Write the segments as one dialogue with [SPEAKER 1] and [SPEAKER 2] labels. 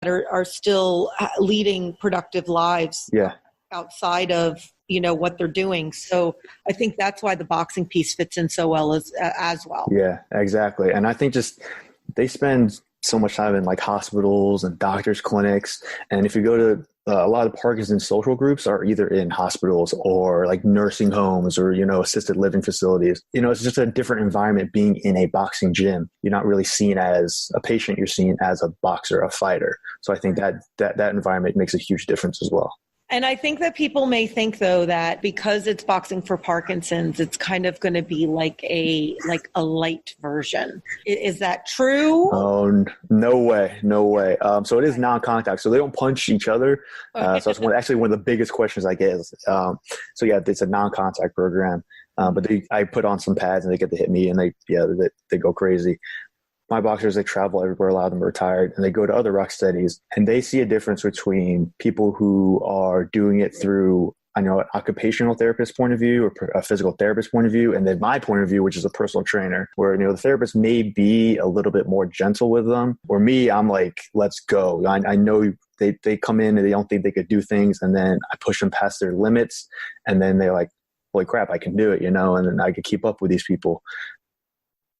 [SPEAKER 1] are still leading productive lives outside of, what they're doing. So I think that's why the boxing piece fits in so well as well.
[SPEAKER 2] Yeah, exactly. And I think just they spend so much time in like hospitals and doctors' clinics. And if you go to a lot of Parkinson's social groups are either in hospitals or like nursing homes or, assisted living facilities. It's just a different environment being in a boxing gym. You're not really seen as a patient. You're seen as a boxer, a fighter. So I think that environment makes a huge difference as well.
[SPEAKER 1] And I think that people may think, though, that because it's boxing for Parkinson's, it's kind of going to be like a light version. Is that true?
[SPEAKER 2] Oh, no way. No way. So it is non-contact. So they don't punch each other. So it's actually one of the biggest questions I get is, it's a non-contact program. But I put on some pads and they get to hit me and they go crazy. My boxers, they travel everywhere. A lot of them are retired and they go to other rock steadies and they see a difference between people who are doing it through, an occupational therapist point of view or a physical therapist point of view. And then my point of view, which is a personal trainer where, the therapist may be a little bit more gentle with them. Or me, I'm like, let's go. I know they come in and they don't think they could do things. And then I push them past their limits. And then they're like, holy crap, I can do it, and then I can keep up with these people.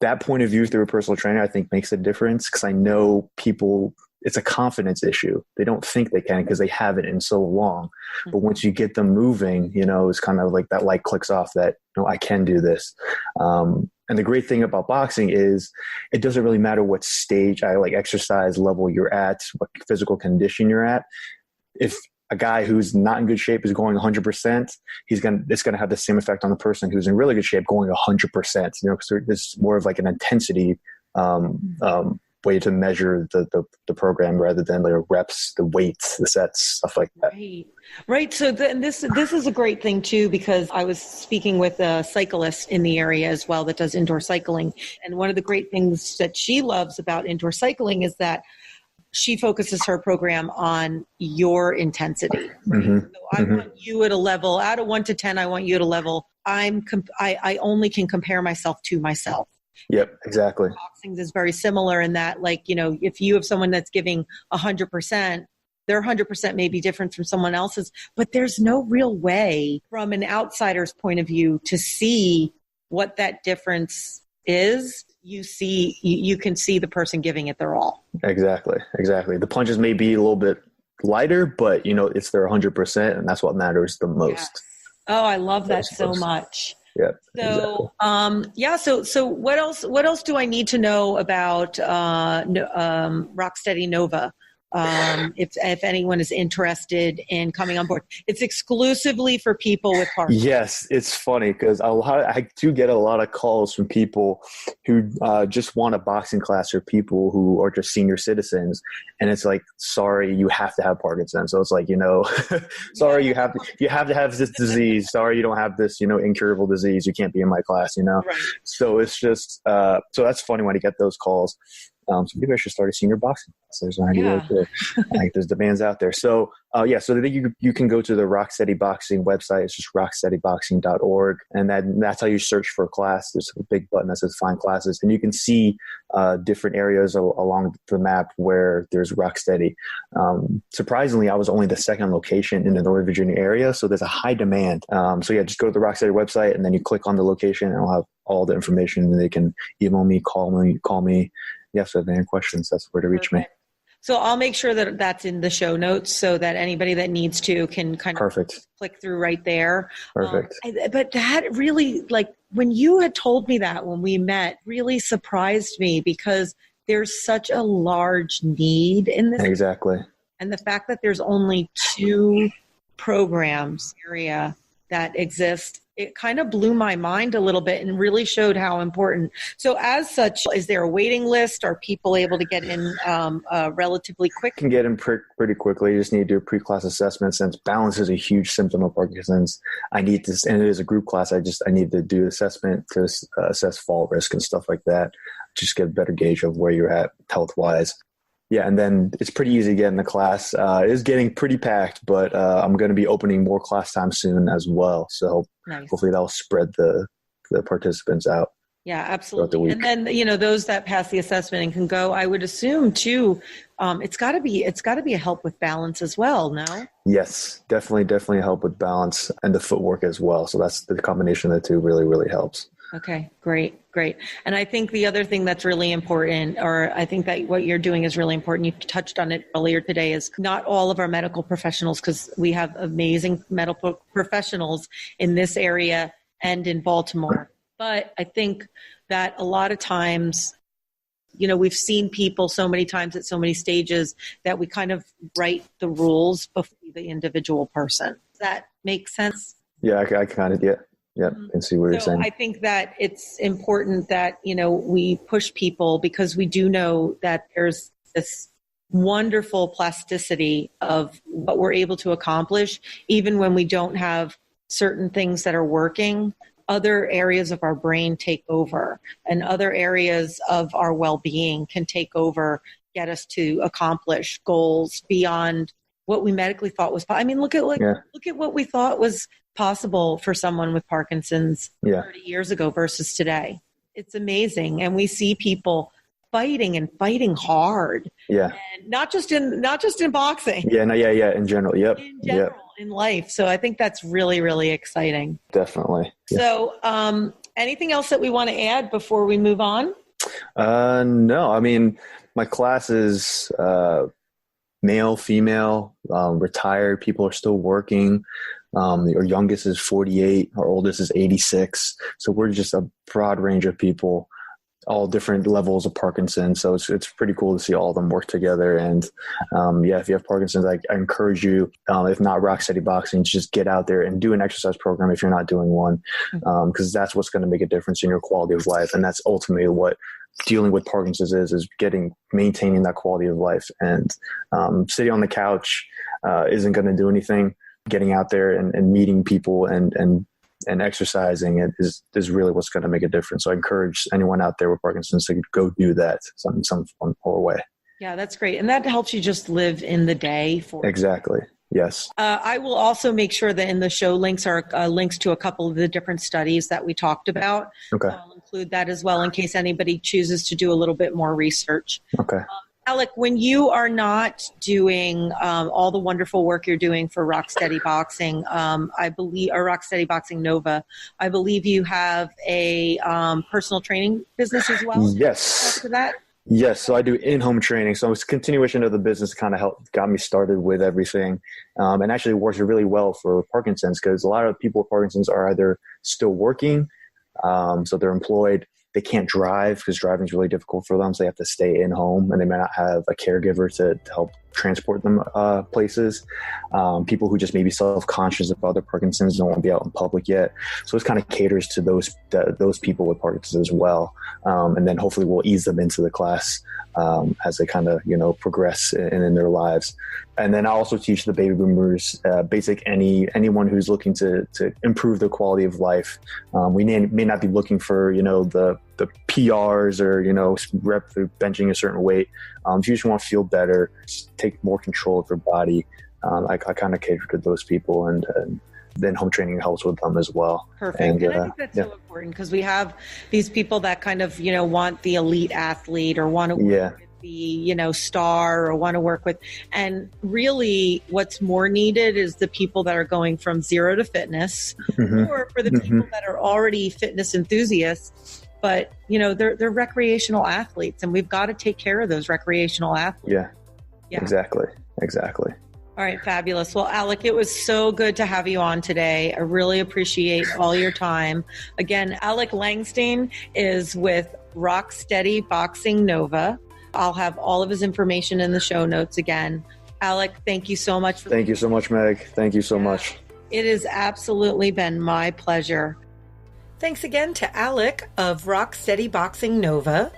[SPEAKER 2] That point of view through a personal trainer, I think makes a difference because I know people, it's a confidence issue. They don't think they can because they haven't in so long. But once you get them moving, it's kind of like that light clicks off that, I can do this. And the great thing about boxing is it doesn't really matter what stage, exercise level you're at, what physical condition you're at. If a guy who's not in good shape is going 100%, it's going to have the same effect on the person who's in really good shape going 100%, because there's more of like an intensity way to measure the program rather than the reps, the weights, the sets, stuff like that.
[SPEAKER 1] Right. So this is a great thing too, because I was speaking with a cyclist in the area as well that does indoor cycling. And one of the great things that she loves about indoor cycling is that she focuses her program on your intensity. Right?
[SPEAKER 2] Mm-hmm.
[SPEAKER 1] So I want you at a level, out of 1 to 10, I want you at a level. I only can compare myself to myself.
[SPEAKER 2] Yep, exactly.
[SPEAKER 1] Boxing is very similar in that, if you have someone that's giving 100%, their 100% may be different from someone else's, but there's no real way from an outsider's point of view to see what that difference is. You can see the person giving it their all.
[SPEAKER 2] Exactly. The punches may be a little bit lighter, but it's their 100%, and that's what matters the most. Yes.
[SPEAKER 1] Oh, I love that so much.
[SPEAKER 2] Yeah.
[SPEAKER 1] So, exactly. So what else do I need to know about Rocksteady Nova? If anyone is interested in coming on board, it's exclusively for people with Parkinson's.
[SPEAKER 2] Yes, it's funny because I do get a lot of calls from people who just want a boxing class or people who are just senior citizens, and it's like, sorry, you have to have Parkinson's. So it's like, sorry, you have to have this disease. Sorry, you don't have this, incurable disease. You can't be in my class. Right. So it's just so that's funny when you get those calls. So maybe I should start a senior boxing class. There's an idea right there. There's demands out there. So so you can go to the Rocksteady Boxing website. It's just rocksteadyboxing.org. And that's how you search for a class. There's a big button that says find classes. And you can see different areas along the map where there's Rocksteady. Surprisingly, I was only the second location in the Northern Virginia area. So there's a high demand. Just go to the Rocksteady website and then you click on the location and I'll have all the information. And they can email me, call me. Yes, if they have any questions, that's where to reach me.
[SPEAKER 1] So I'll make sure that that's in the show notes so that anybody that needs to can kind of click through right there.
[SPEAKER 2] Perfect.
[SPEAKER 1] But that really, when you had told me that when we met, really surprised me because there's such a large need in this.
[SPEAKER 2] Exactly.
[SPEAKER 1] And the fact that there's only 2 programs area that exist, it kind of blew my mind a little bit and really showed how important. So as such, is there a waiting list? Are people able to get in relatively quick?
[SPEAKER 2] You can get in pretty quickly. You just need to do a pre-class assessment. Since balance is a huge symptom of Parkinson's, I need this, and it is a group class. I need to do assessment to assess fall risk and stuff like that. Just get a better gauge of where you're at health-wise. Yeah, and then it's pretty easy to get in the class. It is getting pretty packed, but I'm going to be opening more class time soon as well. So hopefully that'll spread the participants out.
[SPEAKER 1] Yeah,
[SPEAKER 2] throughout the
[SPEAKER 1] absolutely.
[SPEAKER 2] week.
[SPEAKER 1] And then, those that pass the assessment and can go, I would assume too, it's gotta be a help with balance as well. No?
[SPEAKER 2] Yes, definitely help with balance and the footwork as well. So that's the combination of the two really helps.
[SPEAKER 1] Okay, great. And I think the other thing that's really important, or I think that what you're doing is really important, you touched on it earlier today, is not all of our medical professionals, because we have amazing medical professionals in this area and in Baltimore. But I think that a lot of times, we've seen people so many times at so many stages that we kind of write the rules before the individual person. Does that make sense?
[SPEAKER 2] Yeah, I kind of, yeah, and see what you're saying.
[SPEAKER 1] I think that it's important that, we push people, because we do know that there's this wonderful plasticity of what we're able to accomplish, even when we don't have certain things that are working. Other areas of our brain take over, and other areas of our well-being can take over, get us to accomplish goals beyond what we medically thought was. I mean, look at what we thought was possible for someone with Parkinson's 30 years ago versus today. It's amazing. And we see people fighting hard.
[SPEAKER 2] Yeah.
[SPEAKER 1] And not just in boxing.
[SPEAKER 2] Yeah. In general. Yep.
[SPEAKER 1] In general, in life. So I think that's really exciting.
[SPEAKER 2] Definitely. Yeah.
[SPEAKER 1] So, anything else that we want to add before we move on?
[SPEAKER 2] No, I mean, my class is, male, female, retired people are still working. Our youngest is 48. Our oldest is 86. So we're just a broad range of people, all different levels of Parkinson's. So it's pretty cool to see all of them work together. And if you have Parkinson's, I encourage you, if not Rocksteady Boxing, just get out there and do an exercise program if you're not doing one, because that's what's going to make a difference in your quality of life. And that's ultimately what dealing with Parkinson's is maintaining that quality of life. And sitting on the couch isn't going to do anything. Getting out there and meeting people and exercising is really what's going to make a difference. So I encourage anyone out there with Parkinson's to go do that some fun or way.
[SPEAKER 1] Yeah, that's great. And that helps you just live in the day.
[SPEAKER 2] Exactly. Yes.
[SPEAKER 1] I will also make sure that in the show links are links to a couple of the different studies that we talked about.
[SPEAKER 2] Okay.
[SPEAKER 1] I'll include that as well in case anybody chooses to do a little bit more research.
[SPEAKER 2] Okay.
[SPEAKER 1] Alec, when you are not doing all the wonderful work you're doing for Rocksteady Boxing, I believe, or Rocksteady Boxing Nova, I believe you have a personal training business as well?
[SPEAKER 2] Yes.
[SPEAKER 1] After that?
[SPEAKER 2] Yes. So I do in-home training. So it's a continuation of the business, kind of got me started with everything. And actually works really well for Parkinson's, because a lot of people with Parkinson's are either still working, so they're employed. They can't drive because driving is really difficult for them. So they have to stay in home, and they may not have a caregiver to help transport them places. People who just may be self-conscious about their Parkinson's, don't want to be out in public yet. So it kind of caters to those people with Parkinson's as well. And then hopefully we'll ease them into the class as they kind of, progress in their lives. And then I also teach the baby boomers, anyone who's looking to improve their quality of life. We may not be looking for, the PRs or, benching a certain weight. If you just want to feel better, just take more control of your body. I kind of cater to those people, and then home training helps with them as well.
[SPEAKER 1] Perfect. And I think that's so important, because we have these people that kind of, want the elite athlete or want to work with the, star, or want to work with. And really what's more needed is the people that are going from zero to fitness, or for the people that are already fitness enthusiasts, but they're recreational athletes, and we've got to take care of those recreational athletes. Yeah. Exactly. All right, fabulous. Well, Alec, it was so good to have you on today. I really appreciate all your time. Again, Alec Langstein is with Rocksteady Boxing Nova. I'll have all of his information in the show notes again. Alec, thank you so much.
[SPEAKER 2] Thank you so much, Meg. Thank you so much.
[SPEAKER 1] It has absolutely been my pleasure. Thanks again to Alec of Rocksteady Boxing Nova.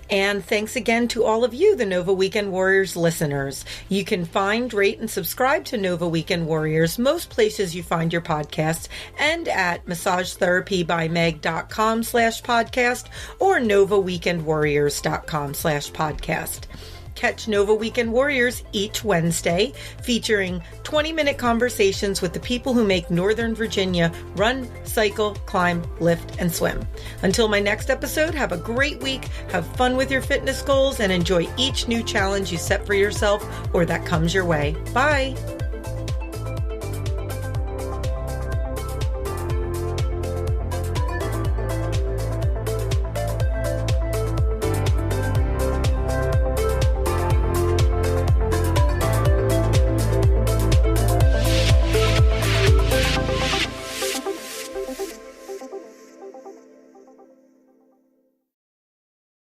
[SPEAKER 1] And thanks again to all of you, the Nova Weekend Warriors listeners. You can find, rate, and subscribe to Nova Weekend Warriors most places you find your podcasts, and at massagetherapybymeg.com/podcast or novaweekendwarriors.com/podcast. Catch Nova Weekend Warriors each Wednesday, featuring 20-minute conversations with the people who make Northern Virginia run, cycle, climb, lift, and swim. Until my next episode, have a great week, have fun with your fitness goals, and enjoy each new challenge you set for yourself or that comes your way. Bye!